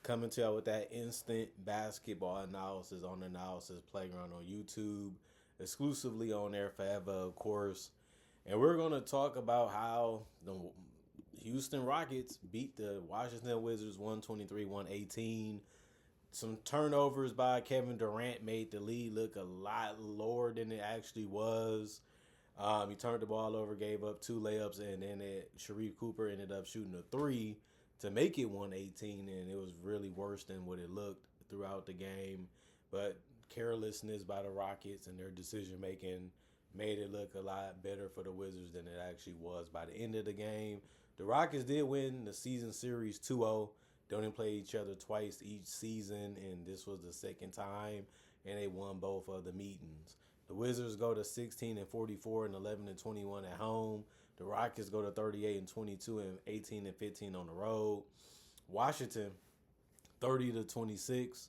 coming to y'all with that instant basketball analysis on the Analysis Playground on YouTube, exclusively on there forever, of course. And we're going to talk about how the Houston Rockets beat the Washington Wizards 123-118. Some turnovers by Kevin Durant made the lead look a lot lower than it actually was. He turned the ball over, gave up two layups, and then Sharif Cooper ended up shooting a three to make it 118, and it was really worse than what it looked throughout the game. But carelessness by the Rockets and their decision making made it look a lot better for the Wizards than it actually was by the end of the game. The Rockets did win the season series 2-0. They only play each other twice each season, and this was the second time, and they won both of the meetings. The Wizards go to 16-44 and 11-21 at home. The Rockets go to 38-22 and 18-15 on the road. Washington 30-26.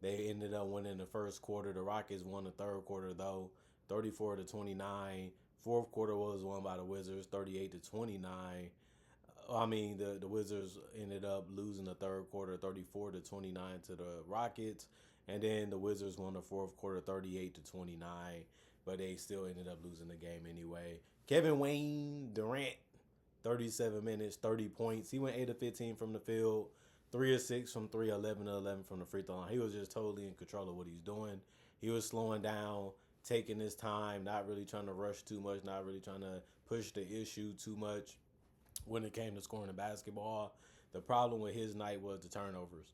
They ended up winning the first quarter. The Rockets won the third quarter though, 34-29. Fourth quarter was won by the Wizards, 38-29. The Wizards ended up losing the third quarter, 34-29 to the Rockets, and then the Wizards won the fourth quarter, 38-29. But they still ended up losing the game anyway. Kevin Wayne Durant, 37 minutes, 30 points. He went 8 of 15 from the field, 3 of 6 from 3, 11 of 11 from the free throw line. He was just totally in control of what he's doing. He was slowing down, taking his time, not really trying to rush too much, not really trying to push the issue too much when it came to scoring the basketball. The problem with his night was the turnovers.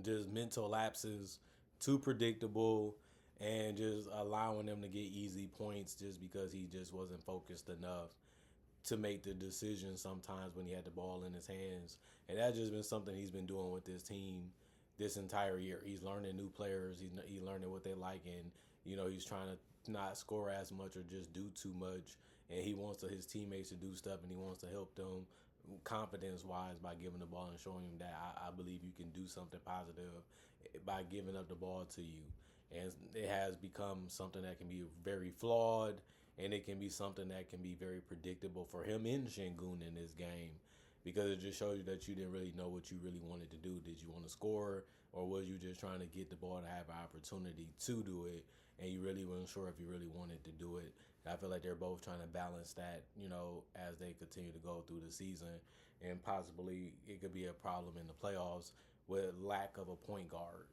Just mental lapses, too predictable, and just allowing them to get easy points just because he just wasn't focused enough to make the decision sometimes when he had the ball in his hands. And that's just been something he's been doing with this team this entire year. He's learning new players. He's learning what they like, and he's trying to not score as much or just do too much. And he wants his teammates to do stuff, and he wants to help them confidence-wise by giving the ball and showing him that I believe you can do something positive by giving up the ball to you. And it has become something that can be very flawed, and it can be something that can be very predictable for him in Sengun in this game, because it just shows you that you didn't really know what you really wanted to do. Did you want to score, or was you just trying to get the ball to have an opportunity to do it, and you really weren't sure if you really wanted to do it? I feel like they're both trying to balance that, as they continue to go through the season, and possibly it could be a problem in the playoffs with lack of a point guard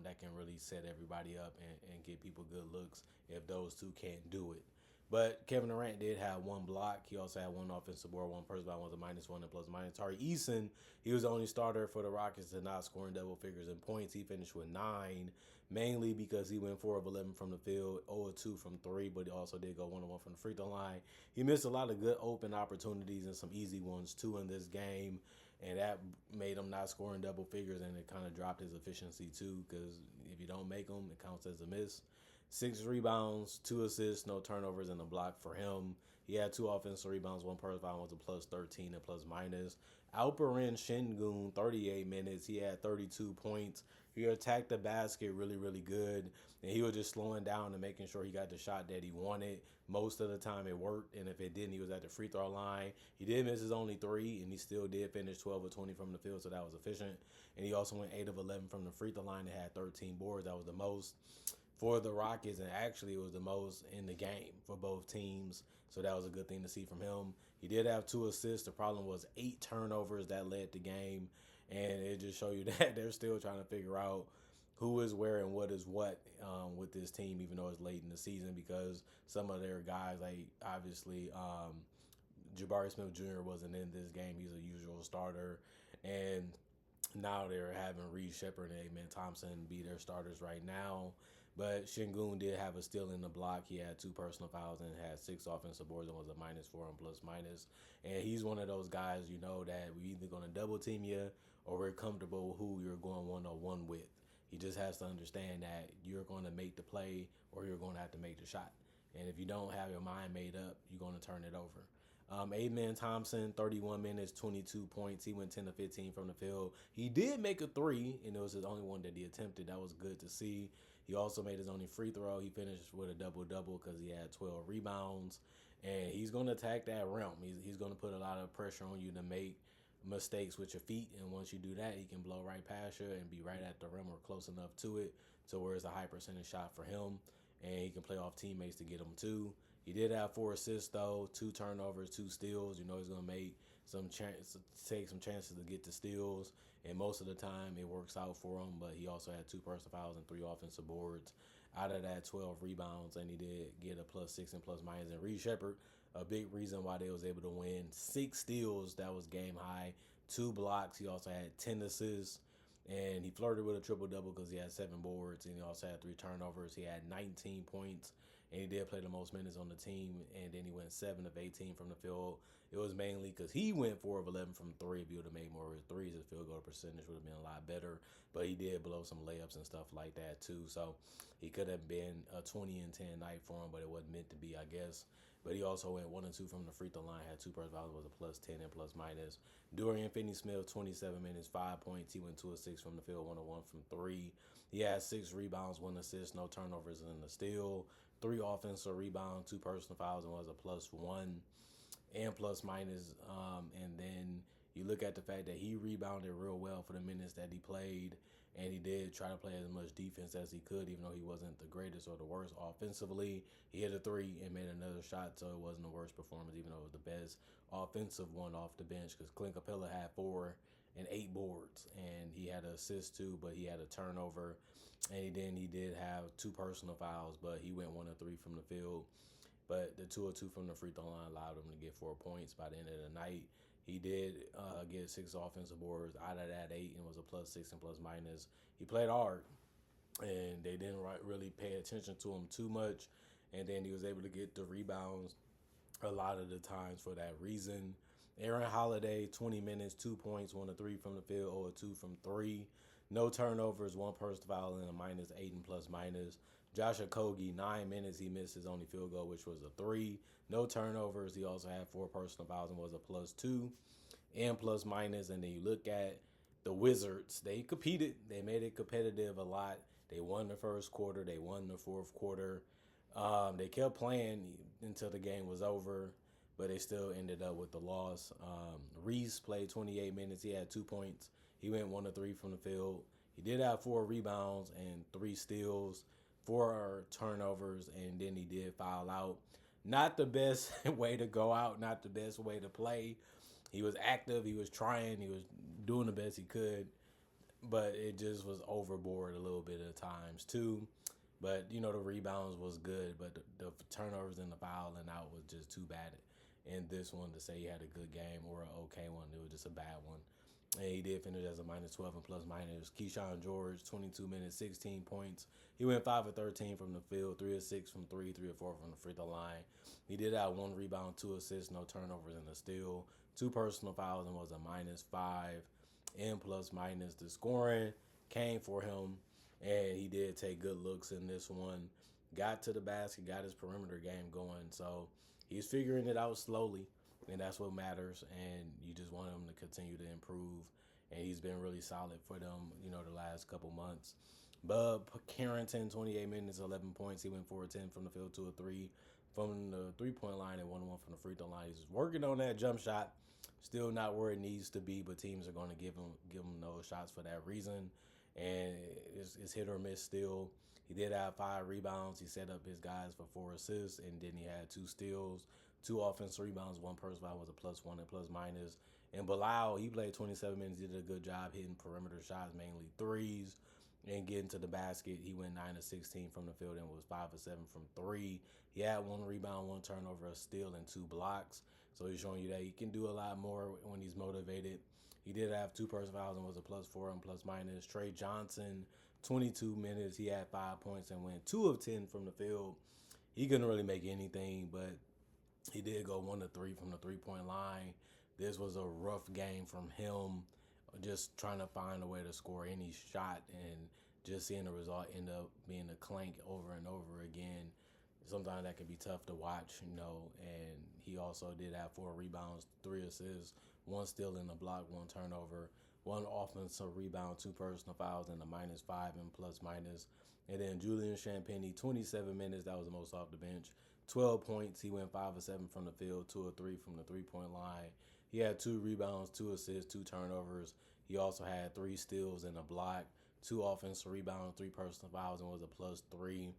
that can really set everybody up and get people good looks if those two can't do it. But Kevin Durant did have one block. He also had one offensive board, one personal foul, was a -1 and +. Tari Eason, he was the only starter for the Rockets to not score in double figures in points. He finished with 9, mainly because he went 4 of 11 from the field, 0 of 2 from 3, but he also did go 1 of 1 from the free throw line. He missed a lot of good open opportunities and some easy ones too in this game, and that made him not score in double figures, and it kind of dropped his efficiency too, because if you don't make them, it counts as a miss. 6 rebounds, 2 assists, no turnovers, and a block for him. He had 2 offensive rebounds, 1 personal foul, was a +13 and +. Alperen Sengun, 38 minutes. He had 32 points. He attacked the basket really, really good, and he was just slowing down and making sure he got the shot that he wanted. Most of the time it worked, and if it didn't, he was at the free throw line. He did miss his only 3, and he still did finish 12 of 20 from the field, so that was efficient. And he also went 8 of 11 from the free throw line and had 13 boards. That was the most for the Rockets, and actually it was the most in the game for both teams, so that was a good thing to see from him. He did have 2 assists. The problem was 8 turnovers that led the game, and it just showed you that they're still trying to figure out who is where and what is what with this team, even though it's late in the season, because some of their guys, like obviously Jabari Smith Jr. wasn't in this game. He's a usual starter, and now they're having Reed Shepherd and Amen Thompson be their starters right now. But Sengun did have a steal in the block. He had 2 personal fouls and had 6 offensive boards and was a -4 and +. And he's one of those guys, that we're either going to double team you or we're comfortable with who you're going one-on-one with. He just has to understand that you're going to make the play or you're going to have to make the shot. And if you don't have your mind made up, you're going to turn it over. Amen Thompson, 31 minutes, 22 points. He went 10 of 15 from the field. He did make a 3, and it was his only one that he attempted. That was good to see. He also made his only free throw. He finished with a double-double because he had 12 rebounds. And he's going to attack that rim. He's going to put a lot of pressure on you to make mistakes with your feet, and once you do that, he can blow right past you and be right at the rim or close enough to it to where it's a high percentage shot for him, and he can play off teammates to get them too. He did have 4 assists though, 2 turnovers, 2 steals. You know he's gonna make take some chances to get the steals, and most of the time it works out for him. But he also had 2 personal fouls and 3 offensive boards. Out of that, 12 rebounds, and he did get a +6 and plus minus. And Reed Shepard, a big reason why they was able to win. 6 steals, that was game high. 2 blocks. He also had 10 assists, and he flirted with a triple double because he had 7 boards, and he also had 3 turnovers. He had 19 points, and he did play the most minutes on the team. And then he went 7 of 18 from the field. It was mainly because he went 4 of 11 from three. If he would have made more of his threes, his field goal percentage would have been a lot better. But he did blow some layups and stuff like that too. So he could have been a 20 and 10 night for him, but it wasn't meant to be, I guess. But he also went 1 and 2 from the free throw line, had 2 personal fouls, was a +10 and plus minus. Dorian Finney-Smith, 27 minutes, 5 points. He went 2 of 6 from the field, 1 of 1 from three. He had 6 rebounds, 1 assist, no turnovers in the steal, 3 offensive rebounds, 2 personal fouls, and was a +1 and plus minus. And then you look at the fact that he rebounded real well for the minutes that he played, and he did try to play as much defense as he could, even though he wasn't the greatest or the worst offensively. He hit a three and made another shot, so it wasn't the worst performance, even though it was the best offensive one off the bench, because Clint Capella had 4 and 8 boards, and he had an assist too, but he had a turnover, and he did have 2 personal fouls, but he went 1 of 3 from the field. But the 2 of 2 from the free throw line allowed him to get 4 points by the end of the night. He did get 6 offensive boards. Out of that, 8, and was a +6 and plus minus. He played hard, and they didn't really pay attention to him too much. And then he was able to get the rebounds a lot of the times for that reason. Aaron Holiday, 20 minutes, 2 points, 1 of 3 from the field, 0 of 2 from three. No turnovers, 1 personal foul, and a -8 and plus minus. Josh Okogie, 9 minutes. He missed his only field goal, which was a three. No turnovers. He also had 4 personal fouls and was a +2 and plus minus. And then you look at the Wizards. They competed. They made it competitive a lot. They won the first quarter. They won the fourth quarter. They kept playing until the game was over, but they still ended up with the loss. Reese played 28 minutes. He had 2 points. He went 1 of 3 from the field. He did have 4 rebounds and 3 steals, 4 turnovers, and then he did foul out. Not the best way to go out, not the best way to play. He was active, he was trying, he was doing the best he could, but it just was overboard a little bit at times too. But the rebounds was good, but the turnovers and the fouling out was just too bad. And this one, to say he had a good game or an okay one, it was just a bad one. And he did finish as a -12 and plus minus. Keyshawn George, 22 minutes, 16 points. He went 5 of 13 from the field, 3 of 6 from three, 3 of 4 from the free throw line. He did have 1 rebound, 2 assists, no turnovers, and a steal. 2 personal fouls, and was a -5 and plus minus. The scoring came for him, and he did take good looks in this one. Got to the basket, got his perimeter game going. So he's figuring it out slowly, and that's what matters. And you just want him to continue to improve. And he's been really solid for them, the last couple months. Bub Carrington, 28 minutes, 11 points. He went 4 of 10 from the field, 2 of 3 from the three-point line, and 1 of 1 from the free throw line. He's working on that jump shot. Still not where it needs to be, but teams are going to give him those shots for that reason. And it's hit or miss still. He did have 5 rebounds. He set up his guys for 4 assists, and then he had 2 steals, 2 offensive rebounds, 1 personal foul, was a +1 and plus minus. And Bilal, he played 27 minutes. He did a good job hitting perimeter shots, mainly threes, and getting to the basket. He went 9 of 16 from the field and was 5 of 7 from three. He had 1 rebound, 1 turnover, a steal, and 2 blocks. So he's showing you that he can do a lot more when he's motivated. He did have 2 personal fouls and was a +4 and plus minus. Trey Johnson, 22 minutes. He had 5 points and went 2 of 10 from the field. He couldn't really make anything, but he did go 1 of 3 from the three-point line. This was a rough game from him, just trying to find a way to score any shot, and just seeing the result end up being a clank over and over again. Sometimes that can be tough to watch, and he also did have 4 rebounds, 3 assists, 1 steal in the block, 1 turnover, 1 offensive rebound, 2 personal fouls, and a -5 and plus minus. And then Julian Champagnie, 27 minutes. That was the most off the bench. 12 points. He went 5 of 7 from the field, 2 of 3 from the three-point line. He had 2 rebounds, 2 assists, 2 turnovers. He also had 3 steals and a block, 2 offensive rebounds, 3 personal fouls, and was a +3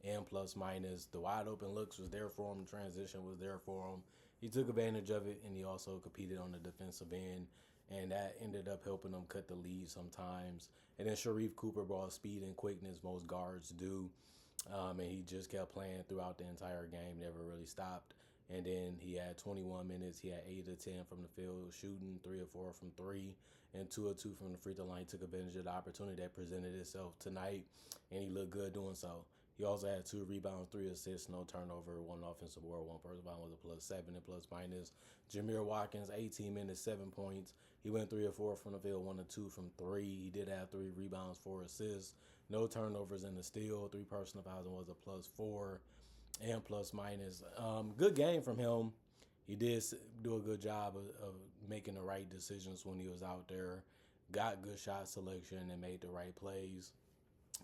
and plus minus. The wide open looks was there for him. Transition was there for him. He took advantage of it, and he also competed on the defensive end, and that ended up helping him cut the lead sometimes. And then Sharif Cooper brought speed and quickness, most guards do. And he just kept playing throughout the entire game, never really stopped. And then he had 21 minutes. He had 8 of 10 from the field, shooting 3 or 4 from three, and 2 or 2 from the free throw line. He took advantage of the opportunity that presented itself tonight, and he looked good doing so. He also had 2 rebounds, 3 assists, no turnover, 1 offensive board, 1 personal foul, was a +7 and plus minus. Jameer Watkins, 18 minutes, 7 points. He went 3 or 4 from the field, 1 or 2 from three. He did have 3 rebounds, 4 assists, no turnovers in the steal, 3 personal fouls, and was a +4 and plus minus. Good game from him. He did do a good job of making the right decisions when he was out there. Got good shot selection and made the right plays.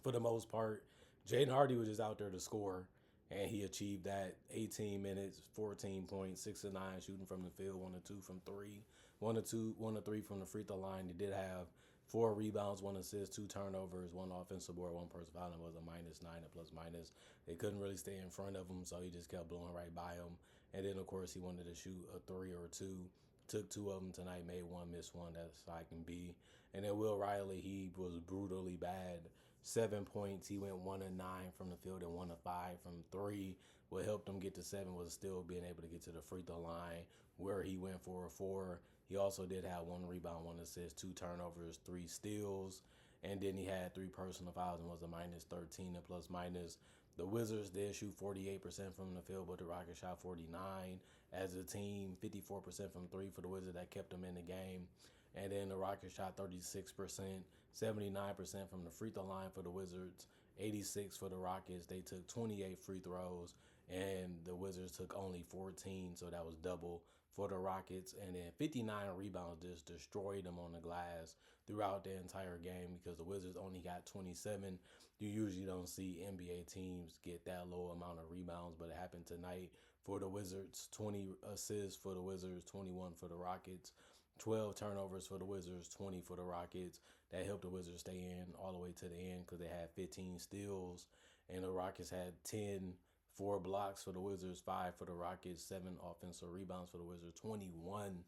For the most part, Jaden Hardy was just out there to score, and he achieved that. 18 minutes, 14 points, 6 of 9 shooting from the field, 1 or 2 from three, 1 or 3 from the free throw line. He did have 4 rebounds, 1 assist, 2 turnovers, 1 offensive board, 1 personal foul, and was a -9 and plus minus. They couldn't really stay in front of him, so he just kept blowing right by him. And then, of course, he wanted to shoot a 3 or 2. Took 2 of them tonight, made 1, missed 1. That's how I can be. And then Will Riley, he was brutally bad. 7 points. He went 1 of 9 from the field and 1 of 5 from three. What helped him get to 7 was still being able to get to the free throw line, where he went 4 or 4. He also did have 1 rebound, 1 assist, 2 turnovers, 3 steals, and then he had 3 personal fouls and was a -13 and plus minus. The Wizards did shoot 48% from the field, but the Rockets shot 49 as a team, 54% from three for the Wizards. That kept them in the game. And then the Rockets shot 36%, 79% from the free throw line for the Wizards, 86 for the Rockets. They took 28 free throws, and the Wizards took only 14, so that was double for the Rockets. And then 59 rebounds, just destroyed them on the glass throughout the entire game because the Wizards only got 27. You usually don't see NBA teams get that low amount of rebounds, but it happened tonight for the Wizards. 20 assists for the Wizards, 21 for the Rockets. 12 turnovers for the Wizards, 20 for the Rockets. That helped the Wizards stay in all the way to the end because they had 15 steals. And the Rockets had 10, 4 blocks for the Wizards, 5 for the Rockets, 7 offensive rebounds for the Wizards, 21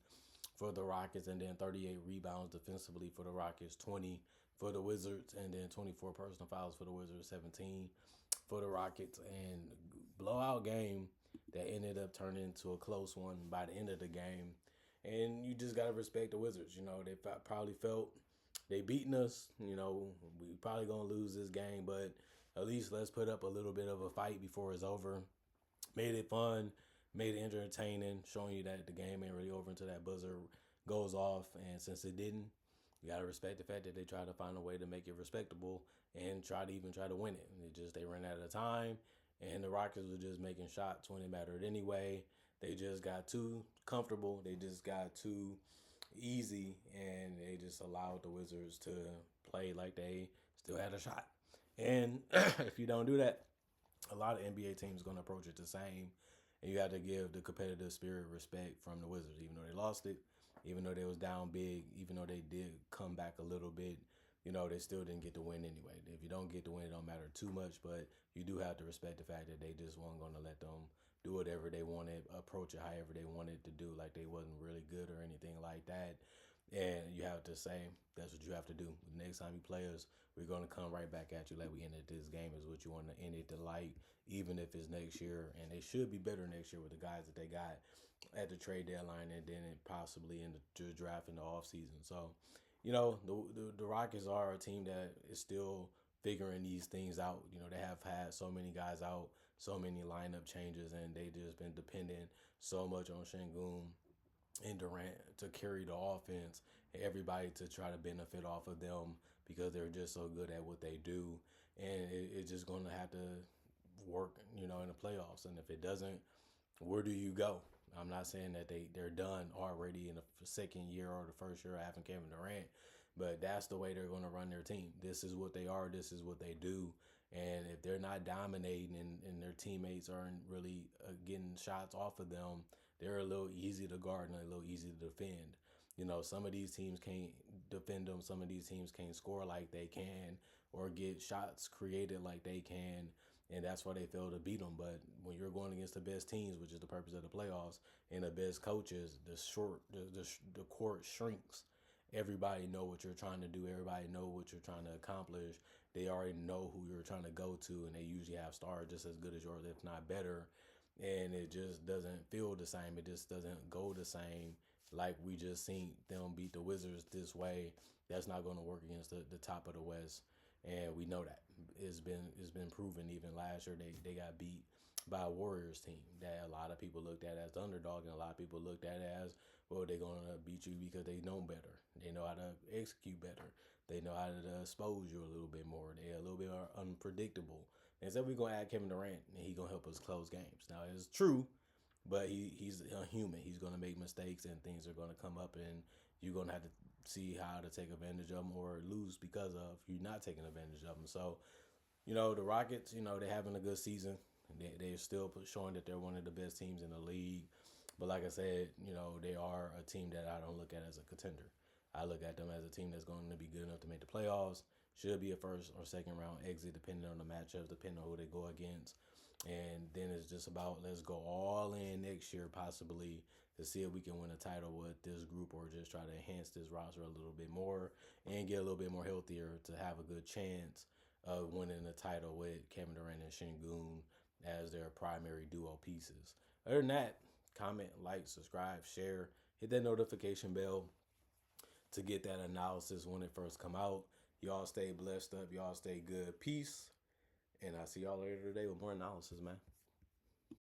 for the Rockets, and then 38 rebounds defensively for the Rockets, 20 for the Wizards, and then 24 personal fouls for the Wizards, 17 for the Rockets. And blowout game that ended up turning into a close one by the end of the game. And you just got to respect the Wizards. You know, they probably felt they beating us. You know, we probably going to lose this game, but at least let's put up a little bit of a fight before it's over. Made it fun, made it entertaining, showing you that the game ain't really over until that buzzer goes off. And since it didn't, you got to respect the fact that they tried to find a way to make it respectable and try to win it. They ran out of time, and the Rockets were just making shots when it mattered anyway. They just got too comfortable. They just got too easy, and they just allowed the Wizards to play like they still had a shot. And if you don't do that, a lot of NBA teams are going to approach it the same. And you have to give the competitive spirit respect from the Wizards, even though they lost it, even though they was down big, even though they did come back a little bit. You know, they still didn't get the win anyway. If you don't get the win, it don't matter too much, but you do have to respect the fact that they just weren't going to let them do whatever they wanted, approach it however they wanted to do, like they wasn't really good or anything like that. And you have to say, that's what you have to do. Next time you play us, we're going to come right back at you like we ended this game is what you want to end it to like, even if it's next year. And they should be better next year with the guys that they got at the trade deadline and then possibly in the draft in the offseason. So, you know, the Rockets are a team that is still figuring these things out. You know, they have had so many guys out, so many lineup changes, and they just been dependent so much on Şengün and Durant to carry the offense, and everybody to try to benefit off of them because they're just so good at what they do. And it's just going to have to work, you know, in the playoffs. And if it doesn't, where do you go? I'm not saying that they're done already in the second year or the first year of having Kevin Durant, but that's the way they're going to run their team. This is what they are. This is what they do. And if they're not dominating and their teammates aren't really getting shots off of them, they're a little easy to guard and a little easy to defend. You know, some of these teams can't defend them. Some of these teams can't score like they can or get shots created like they can. And that's why they fail to beat them. But when you're going against the best teams, which is the purpose of the playoffs, and the best coaches, the court shrinks. Everybody know what you're trying to do. Everybody know what you're trying to accomplish. They already know who you're trying to go to, and they usually have stars just as good as yours, if not better. And it just doesn't feel the same. It just doesn't go the same. Like we just seen them beat the Wizards this way. That's not going to work against the top of the West, and we know that it's been proven. Even last year, they got beat by a Warriors team that a lot of people looked at as the underdog, and a lot of people looked at it as, well, they're going to beat you because they know better. They know how to execute better. They know how to expose you a little bit more. They're a little bit more unpredictable. And so we're going to add Kevin Durant, and he's going to help us close games. Now, it's true, but he's a human. He's going to make mistakes, and things are going to come up, and you're going to have to see how to take advantage of them or lose because of you not taking advantage of them. So, the Rockets, they're having a good season. They're still showing that they're one of the best teams in the league. But like I said, they are a team that I don't look at as a contender. I look at them as a team that's going to be good enough to make the playoffs. Should be a first or second round exit, depending on the matchups, depending on who they go against. And then it's just about let's go all in next year, possibly, to see if we can win a title with this group or just try to enhance this roster a little bit more and get a little bit more healthier to have a good chance of winning the title with Kevin Durant and Şengün as their primary duo pieces. Other than that, comment, like, subscribe, share, hit that notification bell to get that analysis when it first come out. Y'all stay blessed up. Y'all stay good. Peace. And I'll see y'all later today with more analysis, man.